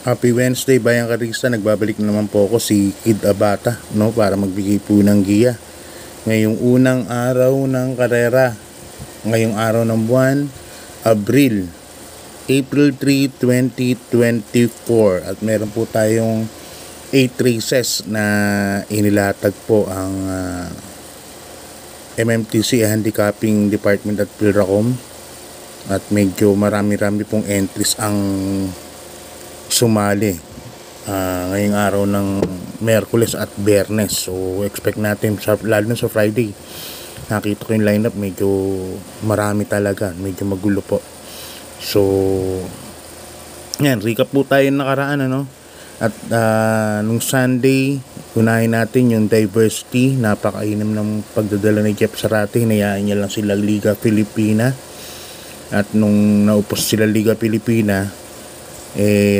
Happy Wednesday, Bayang Karista. Nagbabalik na naman po ako, si Kid Abata, no, para magbigay po ng giya. Ngayong unang araw ng karera, ngayong araw ng buwan, April 3, 2024. At meron po tayong 8 races na inilatag po ang MMTC Handicapping Department at Pilracom. At medyo marami-rami pong entries ang sumali ngayong araw ng Merkules at Biyernes. So expect natin lalo na sa Friday, nakita ko yung lineup, medyo marami talaga, medyo magulo po. So yan, recap po tayo nakaraan, ano. At nung Sunday, unahin natin yung diversity. Napakainam ng pagdadala ni Jeff Zarate, hinayaan niya lang sila Liga Filipina. At nung naupos sila Liga Filipina,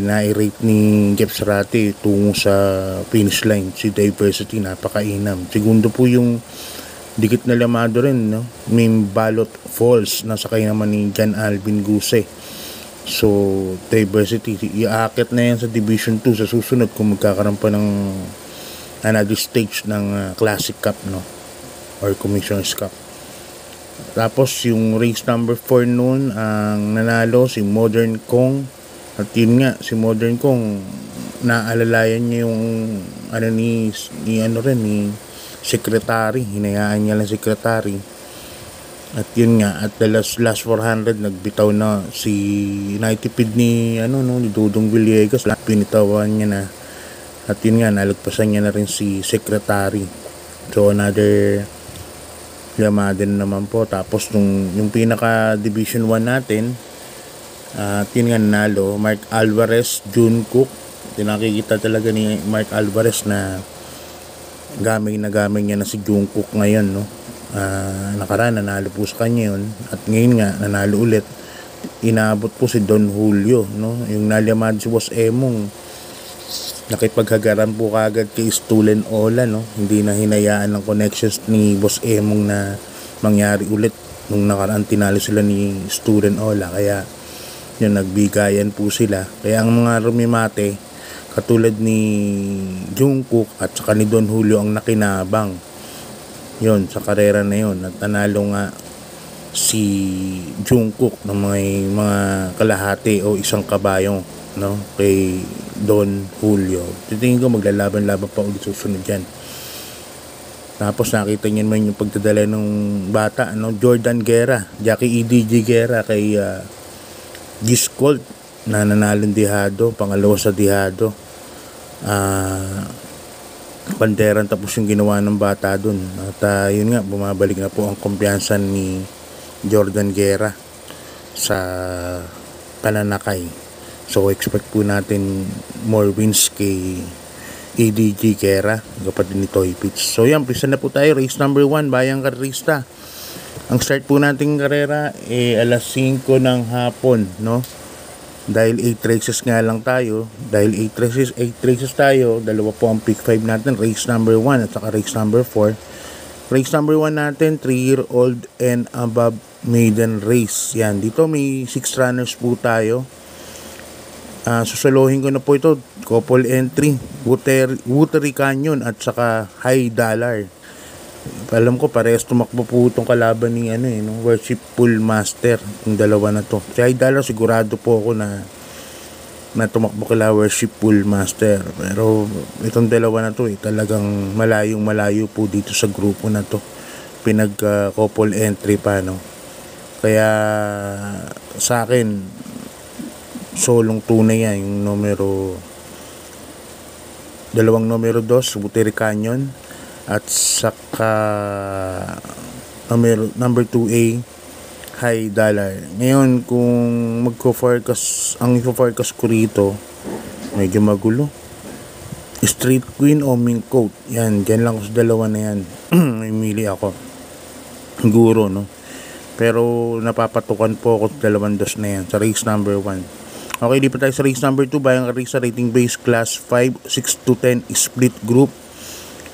na-rate ni Jeff Zarate tungo sa finish line si diversity. Napakainam. Segundo po yung dikit na lamado rin, no? May Balot Falls, nasakay naman ni John Alvin Guse. So diversity iaakit na yan sa Division 2 sa susunod kung magkakaroon pa ng another stage ng Classic Cup, no, or Commissioner's Cup. Tapos yung race number 4 noon, ang nanalo si Modern Kong. At yun nga, si Modern Kong, naalalayan niya yung ni secretary, hinayaan niya lang secretary. At yun nga, at the last 400 nagbitaw na si naitipid ni ni Dudong Villegas, pinitawan niya na. At yun nga, nalagpasan niya na rin si secretary. So another yamada naman po. Tapos yung pinaka Division 1 natin, at yun nga, nanalo Mark Alvarez, June Cook. Nakikita talaga ni Mark Alvarez na gamay niya na si June Cook ngayon, no. Nakaraan nanalo po sa kanya yun, at ngayon nga nanalo ulit. Inaabot po si Don Julio, no. Yung nalyamad si Boss Emong, nakipaghagaran po kagad kay Stulen Ola, no. Hindi na hinayaan ng connections ni Boss Emong na mangyari ulit nung nakaraan tinalo sila ni Stulen Ola. Kaya yun, nagbigayan po sila. Kaya ang mga rumimate katulad ni Jungkook at saka ni Don Julio ang nakinabang yun sa karera na yun. At nanalo nga si Jungkook ng mga kalahati o isang kabayong, no, kay Don Julio. Titingin ko maglalaban-laban pa ulit susunod yan. Tapos nakita niyo naman yung pagdadala ng bata, no, Jordan Guerra, Jackie EDG Guerra kay Giscolt na nanalong dihado, pangalawa sa dihado. Banderan tapos yung ginawa ng bata dun. At yun nga, bumabalik na po ang kumpiyansa ni Jordan Guerra sa pananakay. So expect po natin more wins kay EDG Guerra, kapatid ni Toy Pitch. So yan, prisa na po tayo. Race number 1, Bayang Karista. Ang start po nating karera alas 5 ng hapon, no? Dahil 8 races nga lang tayo, dahil 8 races tayo, dalawa po ang pick 5 natin, race number 1 at saka race number 4. Race number 1 natin, 3-year-old and above maiden race. Yan, dito may 6 runners po tayo. Susuluhin ko na po ito, couple entry, Watery Canyon at saka High Dollar. Alam ko parehas tumakbo po itong kalaban ni Worshipful Master, yung dalawa na to. Si High Dollar sigurado po ako na tumakbo kila Worshipful Master. Pero itong dalawa na to talagang malayo po dito sa grupo na to. Couple entry pa, no. Kaya sa akin solong tunay yan yung dalawang numero 2, Watery Canyon, at saka number 2A, High Dollar. Ngayon, kung ang i-forecast ko rito, medyo magulo. Street Queen o Mink Coat. Yan, dyan lang sa dalawa na yan. May mili ako. Siguro, no? Pero napapatukan po ako sa dalawang dos na yan, sa race number 1. Okay, di pa tayo sa race number 2, Bayang Karista, rating base class 5, 6 to 10 split group.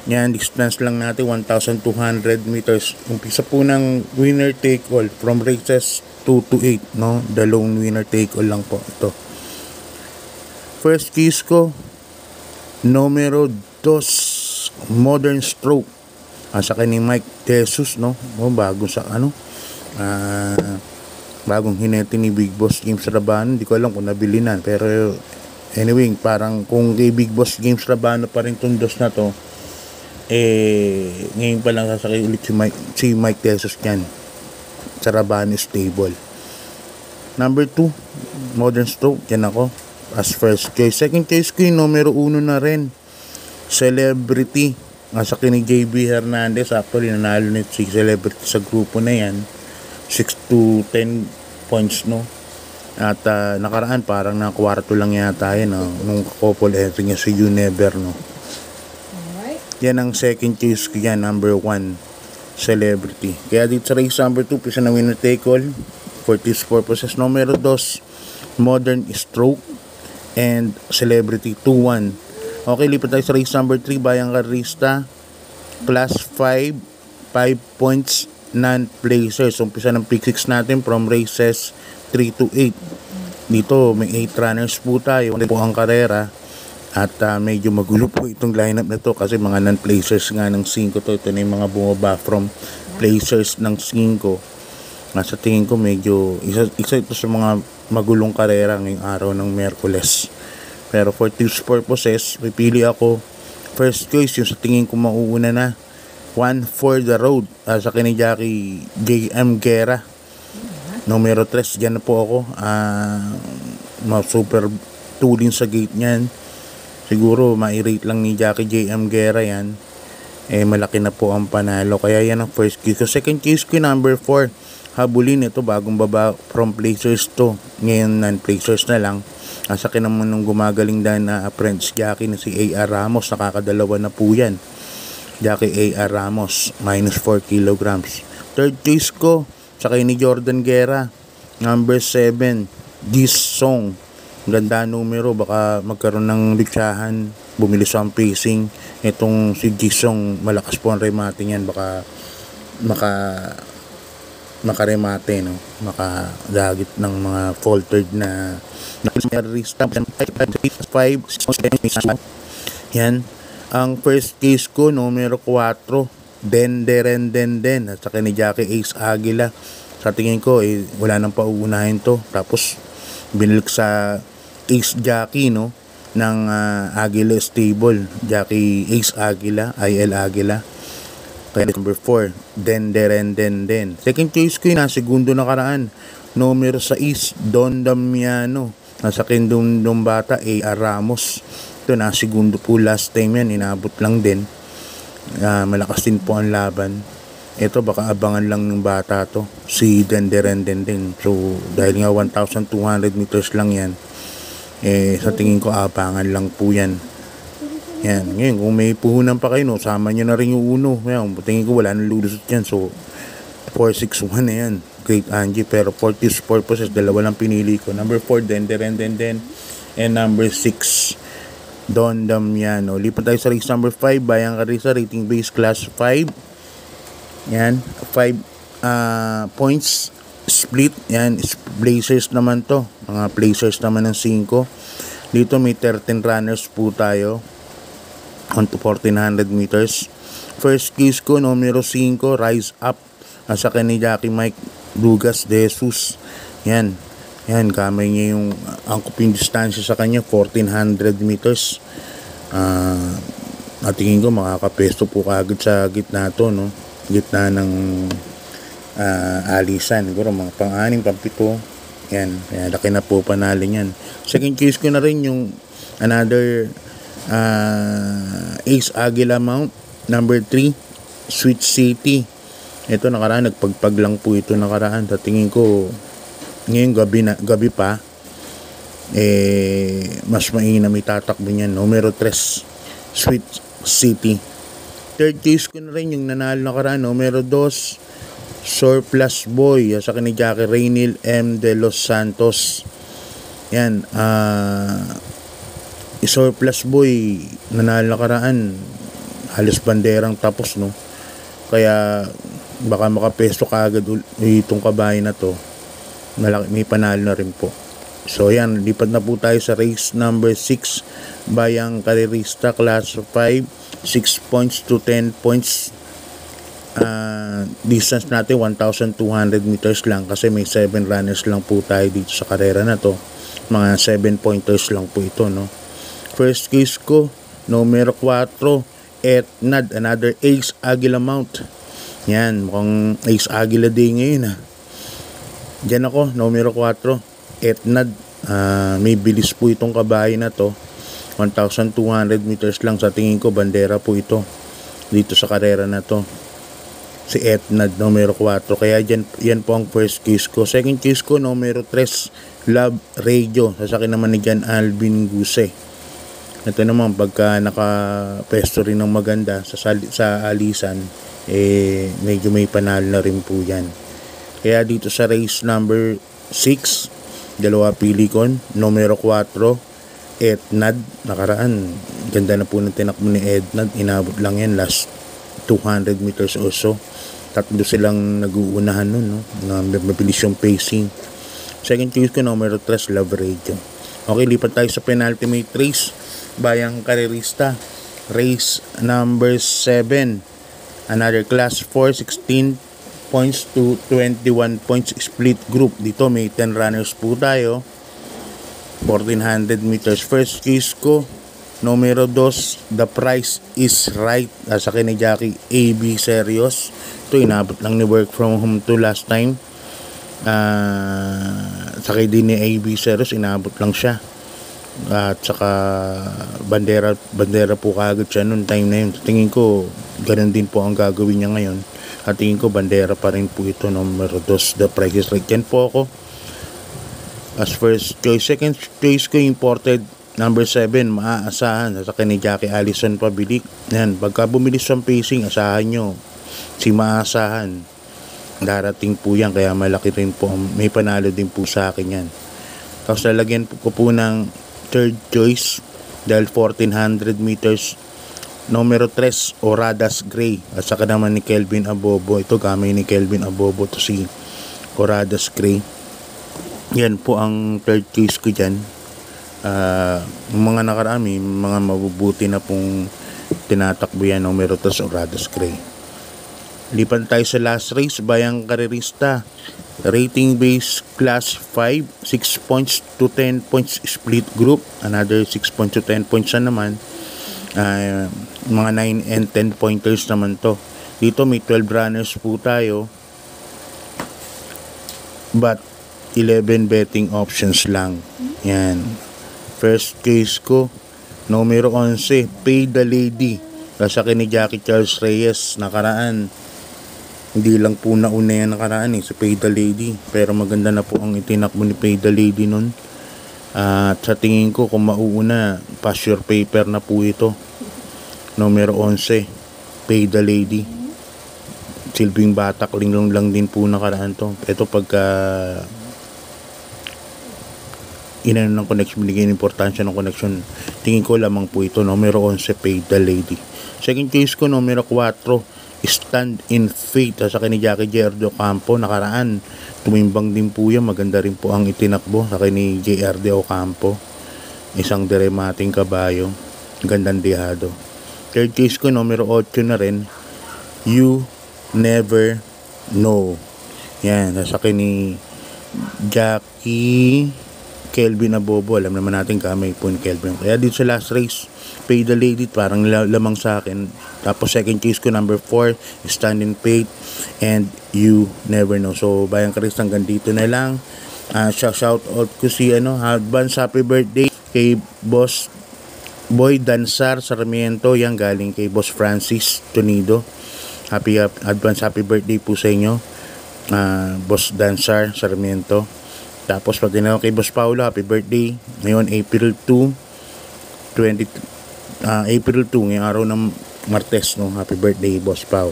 Yan, distance lang natin 1,200 meters. Umpisa po ng winner take all from races 2 to 8, no? The lone winner take all lang po ito. First case ko, numero 2, Modern Stroke. Sa akin ni Mike Jesus, no? Bago sa bagong hinete ni Big Boss James Rabano. Hindi ko alam kung nabili na, pero anyway, parang kung kay Big Boss James Rabano pa rin itong dos na to, ngayon pa lang sasakay ulit si Mike Jesus yan sa Rabano stable. Number 2, Modern Stroke, yan ako as first choice. Second choice ko yung numero 1 na rin, Celebrity. Nasa ni JB Hernandez. Actually, nanalo na si Celebrity sa grupo na yan, 6 to 10 points, no? At nakaraan parang nakwarto lang yata yan, no? Nung couple entry niya si You Never, no? Alright. Yan ang second choice ko yan, number 1, Celebrity. Kaya dito sa race number 2, pisa na winner take all for this purposes. Numero 2, Modern Stroke and Celebrity, 2-1. Okay, lipat tayo sa race number 3, Bayang Karista, class 5 points, non-placers. Umpisa ng pick 6 natin from races 3 to 8. Dito may 8 runners po tayo. Ito po ang karera. At medyo magulo po itong lineup na to kasi mga non-placers nga ng 5 to. Ito na yung mga bumaba from placers ng 5. Sa tingin ko medyo isa ito sa mga magulong karera ngayong araw ng Miyerkules. Pero for these purposes, pipili ako first choice, yung sa tingin ko mauuna na, One for the Road, sa ni Jackie JM Guerra. Numero 3, dyan na po ako. Super tulin sa gate niyan. Siguro mai-rate lang ni Jackie JM Guerra yan. Malaki na po ang panalo. Kaya yan ang first choice. So second choice ko, number 4, Habulin. Ito bagong baba from placers to. Ngayon non-placers na lang. Sa akin naman nung gumagaling dahil na apprentice jockey na si A.R. Ramos, nakakadalawa na po yan. Jockey A.R. Ramos, minus 4 kilograms. Third choice ko, sa kay ni Jordan Guerra, number 7, This Song. Ganda numero, baka magkaroon ng liksahan, bumilis ang pacing. Itong si Jisong, malakas po ang remate niyan, baka makaremate, no? Makadagit ng mga faltered na Rista 5. Yan. Ang first case ko, numero 4, Den. At saka ni Jackie Ace Aguila. Sa tingin ko, wala nang pauunahin to. Tapos, binilik sa Ace Jackie, no? Ng Aguila Stable. Jackie Ace Aguila, IL Aguila. Kaya number 4, Den. Second choice ko yun, segundo nakaraan, numero 6, Don Damiano. Nasa kindong bata, A.R. Ramos. Ito, segundo po last time yan, inabot lang din. Malakas din po ang laban. Ito, baka abangan lang ng bata to, si Den. So, dahil nga 1,200 meters lang yan, sa tingin ko, abangan lang po yan. Yan, ngayon kung may puhunan pa kayo, no, sama nyo na rin yung uno. Ngayon, tingin ko wala nang lulusot yan. So 4-6-1 na yan, Great Angie. Pero for this purposes, dalawa lang pinili ko. Number 4, Den. And number 6, Don Damiano. Lipat tayo sa race number 5, Bayang Karista, rating base class 5. Yan, 5 points split. Yan, placers naman to, mga placers naman ng 5. Dito may 13 runners po tayo on to 1,400 meters. First case ko, numero 5, Rise Up. Sa ni Jackie Mike Dugas de Jesus. Yan, kamay niya yung angkop yung distansya sa kanya, 1,400 meters. At tingin ko makakapesto po kagad sa gitna to, no? Gitna ng alisan. Siguro mga pang-6, pang-7. Yan, laki na po panalo yan. Second case ko na rin yung another Ace Aguila Mount, number 3, Sweet City. Ito nakaraan, nagpagpag lang po ito nakaraan. Sa tingin ko ngayong gabi pa, mas mainam itatakbo niyan. Numero 3, Sweet City. Third case ko na rin yung nanalo nakaraan, numero 2, Surplus Boy. Sa ni Jackie Raynil M. De Los Santos. Yan, Surplus Boy, nanalo nakaraan, halos banderang tapos, no? Kaya baka makapesto kaagad itong kabahay na to. Malaki, may panalo na rin po. So yan, lipat na po tayo sa race number 6, Bayang Karerista, Class 5, 6 points to 10 points. Distance natin 1,200 meters lang kasi may 7 runners lang po tayo dito sa karera na to. Mga 7 pointers lang po ito, no. First case ko, numero 4, Etnad, another Ace Aguila Mount. Yan, mukhang Ace Aguila Day ngayon, ha. Diyan ako, numero 4, Etnad. May bilis po itong kabayo na to. 1,200 meters lang, sa tingin ko bandera po ito dito sa karera na to, si Etnad, numero 4. Kaya yan po ang first case ko. Second case ko, numero 3, Love Radio. Sasakyan naman ni Jan Alvin Guse. Ito naman, pagka nakapesto rin ng maganda sa alisan, medyo may panalo na rin po yan. Kaya dito sa race number 6, dalawa pili ko, numero 4, Etnad. Nakaraan, ganda na po ng tinakbo ni Etnad. Inabot lang yan last 200 meters or so. Tatlo silang nag-uunahan nun, no? Mabilis yung pacing. Second choice ko, numero 3, Love Radio. Okay, lipat tayo sa penultimate race, Bayang Karerista, race number 7, another class 4, 16 points to 21 points split group. Dito may 10 runners po tayo, 1,400 meters. First case ko, numero 2, The Price is Right. Sa akin ni Jackie AB Serios. Ito, inabot lang ni work from home to last time. Sakay din ni AB Serios, inabot lang siya. At saka bandera po kagad siya noon time na yun. Tingin ko, ganun din po ang gagawin niya ngayon. At tingin ko, bandera pa rin po ito, numero 2, The Price is Right. Yan po ako as first choice. Second choice ko, imported, number 7, maaasahan. Sa akin ni Jackie Allison Pabilik. Yan, pagka bumilis ang pacing, asahan nyo si maaasahan. Darating po yan, kaya malaki rin po. May panalo din po sa akin yan. Tapos lalagyan ko po ng third choice dahil 1,400 meters, numero 3, Oradas Gray. At saka naman ni Kelvin Abobo. Ito gamay ni Kelvin Abobo to si Oradas Gray. Yan po ang third choice ko dyan. Mga nakarami, mga mabubuti na pong tinatakbo yan, numero 3, Oradas Gray. Lipan tayo sa last race, Bayang Karerista, rating base class 5, 6 points to 10 points split group. Another 6 points to 10 points na naman. Mga 9 and 10 pointers naman to. Dito may 12 runners po tayo, but 11 betting options lang. Yan. First case ko, numero 11, Pay the Lady. Sa akin ni Jackie Charles Reyes. Nakaraan, hindi lang po nauna yan nakaraan sa Pay the Lady. Pero maganda na po ang itinakbo ni Pay the Lady nun. At sa tingin ko, kung mauuna, pass your paper na po ito. Numero 11, Pay the Lady. Silbing batak lang din po nakaraan to. Ito pagka inano ng connection, binigyan importansya ng connection, tingin ko lamang po ito, numero 11, Pay the Lady. Second case ko, numero 4, Stand in Faith. Sa akin ni Jackie Gerdo Ocampo. Nakaraan, tumimbang din po yan. Maganda rin po ang itinakbo sa akin ni JRD Ocampo. Isang diremating kabayo, gandang dihado. Third case ko, numero 8 na rin, You Never Know. Yan, sa akin ni Jackie Kelvin Abobo. Alam naman natin kamay po ni Kelvin. Kaya dito sa last race, Pay the Lady, parang lamang sa akin. Tapos second case ko, number 4, Stand in Faith and You Never Know. So Bayang Karerista, hanggang dito na lang. Shout out ko si advance happy birthday kay Boss Boy Dansar Sarmiento. Yan, galing kay Boss Francis Tonido. Advance happy birthday po sa inyo, Boss Dansar Sarmiento. Tapos pati na kay Boss Paulo, happy birthday ngayon April 2, ngayong araw ng Martes, no? Happy birthday, Boss Pau.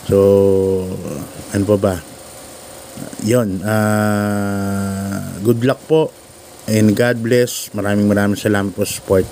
So ano pa ba yun, good luck po and God bless. Maraming salamat po sa support.